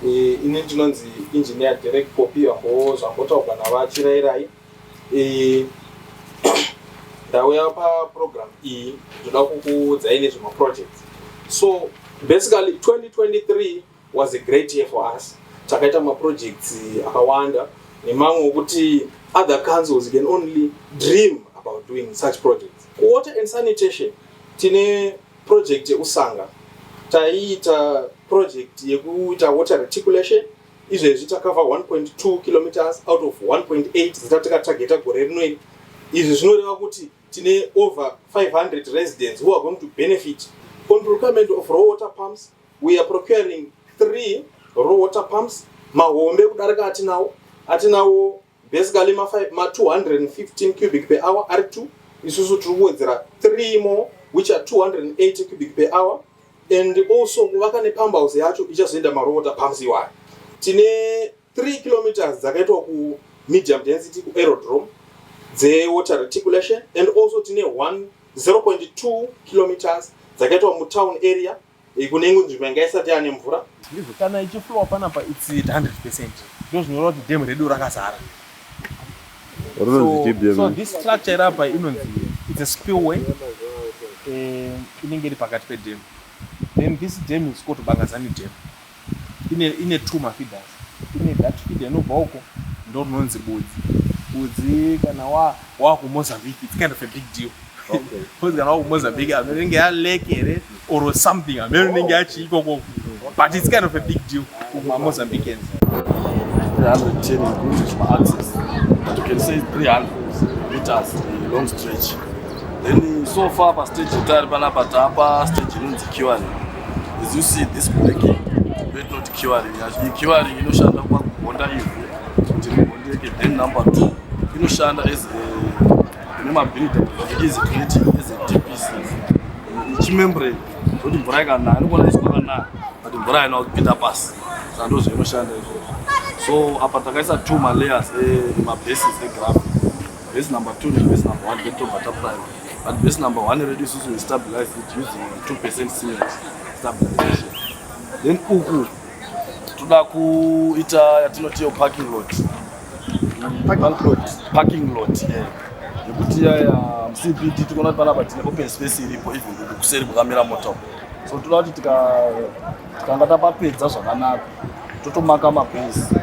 inonzi engineer Dereck Popi zvambotaurwa navachirairai. Ndauya paprogram iyi ndoda kukuudzai nezvemaprojects. So basically 2023 was a great year for us. Takaita maprojects akawanda nemamwe okuti other councils can only dream about doing such projects. Water and sanitation, tine project yekusanga. Taita project yekuita water reticulation. Izvezvi takava 1.2 kilometers out of 1.8 zitatika targeta gore rinoi. Izvi zvinoreva kuti tine over 500 residents who are going to benefit. On procurement of raw water pumps, we are procuring 3 raw water pumps. Mahombe kudarika atinawo basically ma 215 cubic per hour R2. Isusu turuwedzera 3 more which are 280 cubic per hour. And also kuvaka nepump house yacho ichazoenda ma raw water pumps iwayo. Tine 3 kilometers dzakaitwa ku medium density ku aerodrome the water reticulation, and also tine 0.2 kilometers dzakaitwa mu town area kunenge nzvimbo yanga isati yane mvura. Kana ichiflow panapa it's 100%. Ndozvo zvinoreva kuti dam redu rakazara. So this structure apa inonzi it's a spillway inenge iri pakati pedam. Then this dam is called Bangazani dam. Ine 2 mafeeders. Ine that feeder inobva uko ndo rinonzi budzi kana waku Mozambique, it's kind of a big deal. Okay. Because kana waku Mozambique anenge ya lake here or something anenge achiko, but it's kind of a big deal for Mozambicans. 310 meters for access, but you can say 300 meters a long stretch. Then so far pa stage itari panapa tapa stage inonzi curing. As you see this breaking, but not curing. Curing inoshanda kwa kugonda ivhu kuti ribondeke. Then number 2 inoshanda as nemabirida is creating as a DPC chimembrane kuti mvura ikanaya inokona iswa kanaya but mvura haina kupinda pasi. Saka ndozvo inoshanda izvo. So apa takaisa 2 layers mabases egraph. Base number 2 and base number 1 get over prime. But base number 1 already is to stabilize it using 2% cement stabilization. Then uku toda kuita yatinoti parking lot. Parking lot, yeah. Yekuti ya CBD tikona panapa tine open space iripo even kuseri kukamira moto. So toda kuti tikanga tapapedza zvakanaka totomaka mabase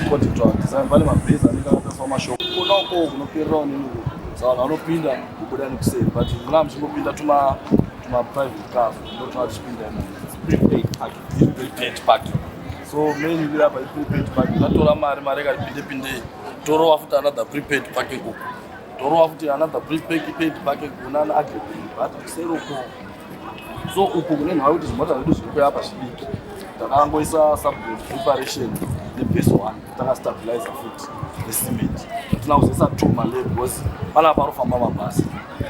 kuti design vale mabase anenge akaiswa mashoko kona uko kunoperera nenu saka vanopinda kubuda nekuseri, but muna muchingopinda tuma private cars ndo tunachipinda prepaid parking. So mainly apa prepaid parking tatora mari ikapinde torowa futi another prepaid parking uko torowa futi another prepaid parking kunana agreement but kuseri uko. So uko kune nhau kuti zvimota zvedu zviri kuya pachidiki takangoisa suburb preparation nebase 1 takastabilizer futi necement tina kuzoisa 2 malay because panapa parofamba mabhasi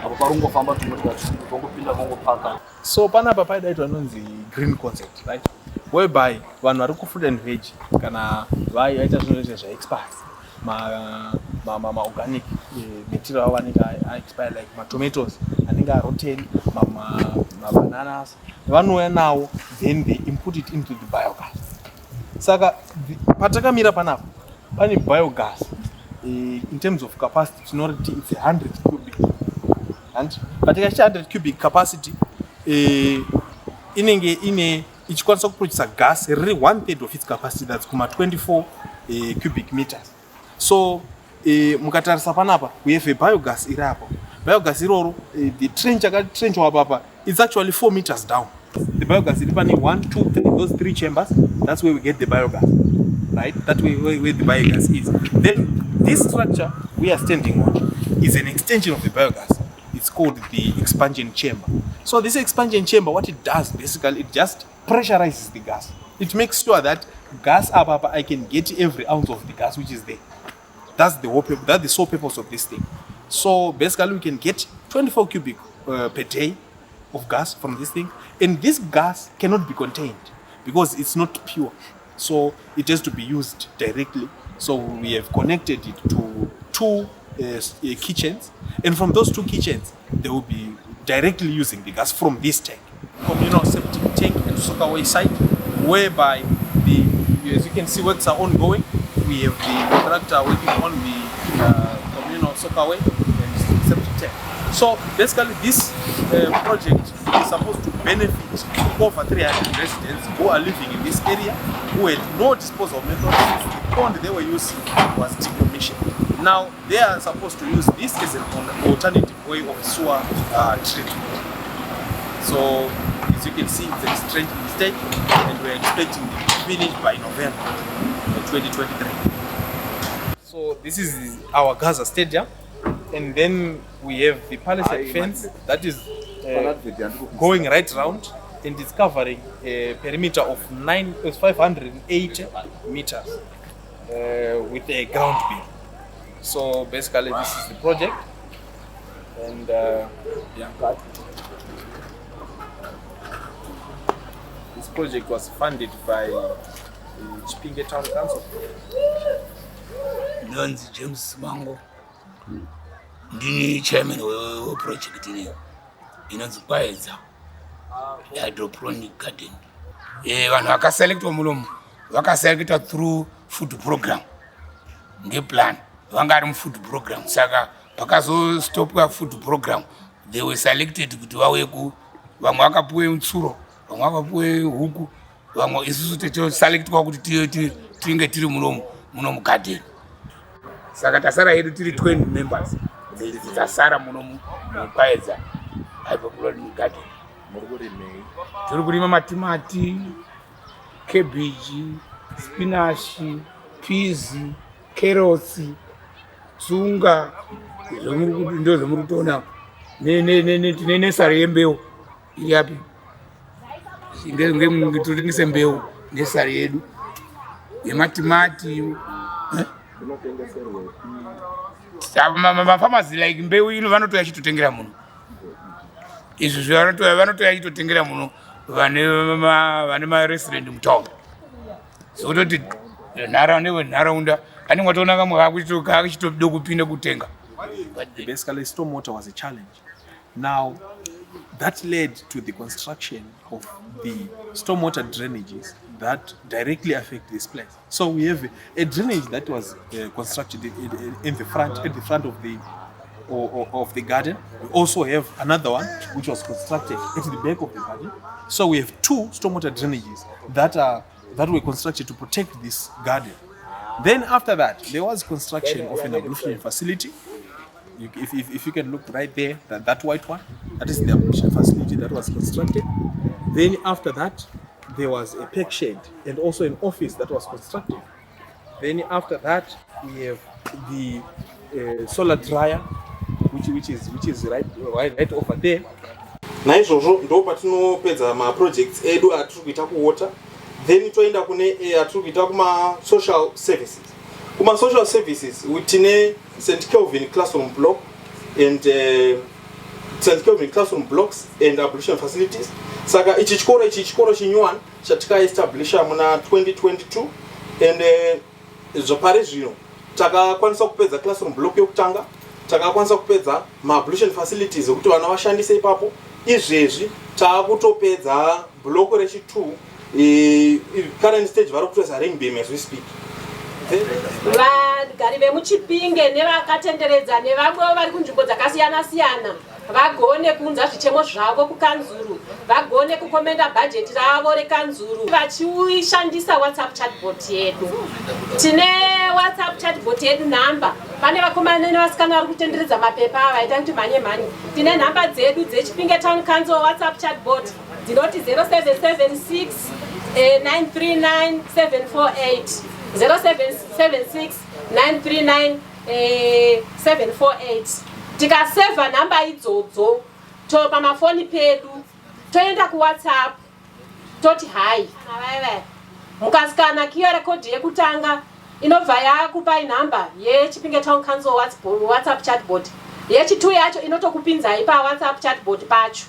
apo parongofamba tumotikari kongopinda kongopaka. So panapa paidaitwa nonzi green concept, right, whereby vanhu vari ku food and veg kana vaita zvinhu zvaexpires ma organic material vanenge expire like tomatoes anenge rotten, bananas vanouya nawo then they input it into the biogas. Saka patakamira panapa pane biogas in terms of capacity tinoriti it's 100 cubic, and patakaicha 100 cubic capacity inenge ine ichikwanisa kuproduce gas riri 1/3 of its capacity, that's kuma 24 cubic meters. So mukatarisa panapa we have a biogas irapo. Biogas iroro the trench akatrenchwa papa it's actually 4 meters down. The biogas is 1, 2, 3, those 3 chambers. That's where we get the biogas, right? That way where the biogas is. Then this structure we are standing on is an extension of the biogas. It's called the expansion chamber. So this expansion chamber, what it does basically, it just pressurizes the gas. It makes sure that gas up I can get every ounce of the gas which is there. That's the sole purpose of this thing. So basically we can get 24 cubic per day of gas from this thing, and this gas cannot be contained because it's not pure, so it has to be used directly. So we have connected it to 2 kitchens, and from those 2 kitchens they will be directly using the gas from this tank, communal septic tank and soakaway site, whereby as you can see, works are ongoing. We have the contractor working on the communal soccerway and septic tank. So basically, this project is supposed to benefit over 300 residents who are living in this area who had no disposal methods. The pond they were using was decommissioned. Now they are supposed to use this as an alternative way of sewer treatment. So as you can see, it's a strange mistake, and we're expecting it to finish by November 2023. So this is our Gaza Stadium, and then we have the palisade fence that is going right round, and it's covering a perimeter of 580 meters with a ground beam. So basically, this is the project, and this project was funded by the Chipinge Town Council. Nonzi James Mango, ndini chairman we project ino inonzi Gaza A hydroponic garden. Vanhu vakaselectwa munomu vakaselectwa through food program ngeplan, vanga vari mufood program, saka pakazostopwa food program they were selected kuti vauye vamwe vakapuwe mutsuro, vamwe vakapuwe huku, vamwe isusu tichiselectwa kuti tinge tiri munomu garden. Saka tasara hedu tiri 20 members tasara munomu Gaza hydroponic garden. Tiri kurima matimati, cabbage, spinach, peas, carrots, tsunga, ndo zvomuri kutoona tine nesari yembeu iri yapi totengese mbeu nesari yedu yematimati. Mafamasi like mbeu ino vanotoya chitotengera muno, izvi vanotoya chitotengera muno vane maresident mutown. Sokutoti nharaunda anenge watoona kamwe kakachitoda kupinda kutenga. Basically, stormwater was a challenge. Now, that led to the construction of the stormwater drainages that directly affect this place. So we have a drainage that was constructed in the front, at the front of the garden. We also have another one which was constructed at the back of the garden. So we have two stormwater drainages that were constructed to protect this garden. Then after that, there was construction of an ablution facility. If you can look right there, that white one, that is the ablution facility that was constructed. Then after that, there was a pack shed and also an office that was constructed. Then after that, we have the solar dryer, which is right over there. Naizvozvo ndo patinopedza ma-projects edu atiri kuita kuwater, then toenda kune atiri kuita kuma social services. Kuma social services tine St. Kelvin classroom block and St. Kelvin classroom blocks and ablution facilities. Saka ichi chikoro chinyuwan chatika establisha muna 2022 and zvapare zvino takakwanisa kupedza classroom block yokutanga, takakwanisa kupedza ma-ablution facilities okuti vana vashandise ipapo. Izvezvi taakutopedza block rechi2 current stage vari kutoisa ring beam as we speak. Vagari vemuchipinge nevakatenderedza nevamwewo vari kunzvimbo dzakasiyana-siyana vagone kuunza zvichemo zvavo kukanzuru, vagone kukomenda bhajeti ravo rekanzuru vachishandisa WhatsApp chatbot yedu. Tine WhatsApp chatbot yedu nhamba, pane vakomana nevasikana vari kutenderedza mapepa vaita kuti mhanye. Tine nhamba dzedu dzeChipinge Town Council WhatsApp chatbot dzinoti 0776 939 748 0776 939 748. Tikaseva nhamba idzodzo to pamafoni pedu toenda kuWhatsApp toti hai navaiva mukasikana QR code yekutanga inobva yakupai nhamba yeChipinge Town Council WhatsApp chatbot, yechi2 yacho inotokupinzai paWhatsApp chatbot pacho.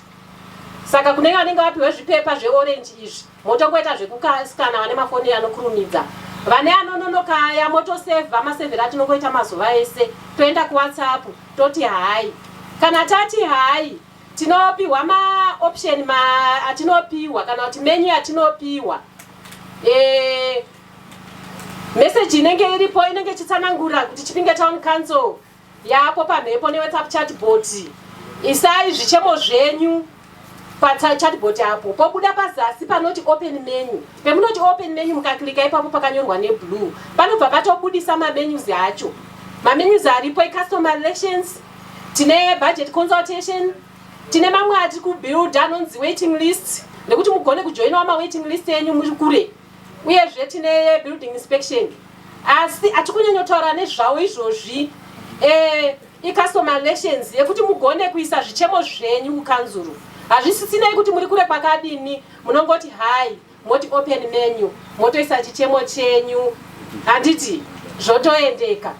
Saka kune vanenge vapiwe zvipepa zveorange izvi motongoita zvekusikana vane mafoni anokurumidza, vane anononokaya motosevha masevheri atinongoita mazuva ese, toenda kuWhatsApp toti hai. Kana tati hai tinopiwa atinopiwa kana kuti menu atinopiwa message inenge iripo inenge ichitsanangura kuti Chipinge Town Council yapo pamhepo neWhatsApp chatbot. Isai zvichemo zvenyu chatbot apo pobuda pazasi panoti open menu. Pemunoti open menu mukaklika ipapo pakanyorwa neblue panobva patobudisa mamenus acho. Mamenus aripo customer relations, tine budget consultation, tine mamwe ati kubuild anonzi waiting list nekuti mugone kujoina waiting list yenyu muri kure. Uyezve tine building inspection. Asi atikunyanyotaura nezvawo izvozvi customer relations yekuti mugone kuisa zvichemo zvenyu kukanzuru. Hazvisinei kuti muri kure kwakadini, munongoti hai moti open menu motoisa chichemo chenyu handiti zvotoendeka.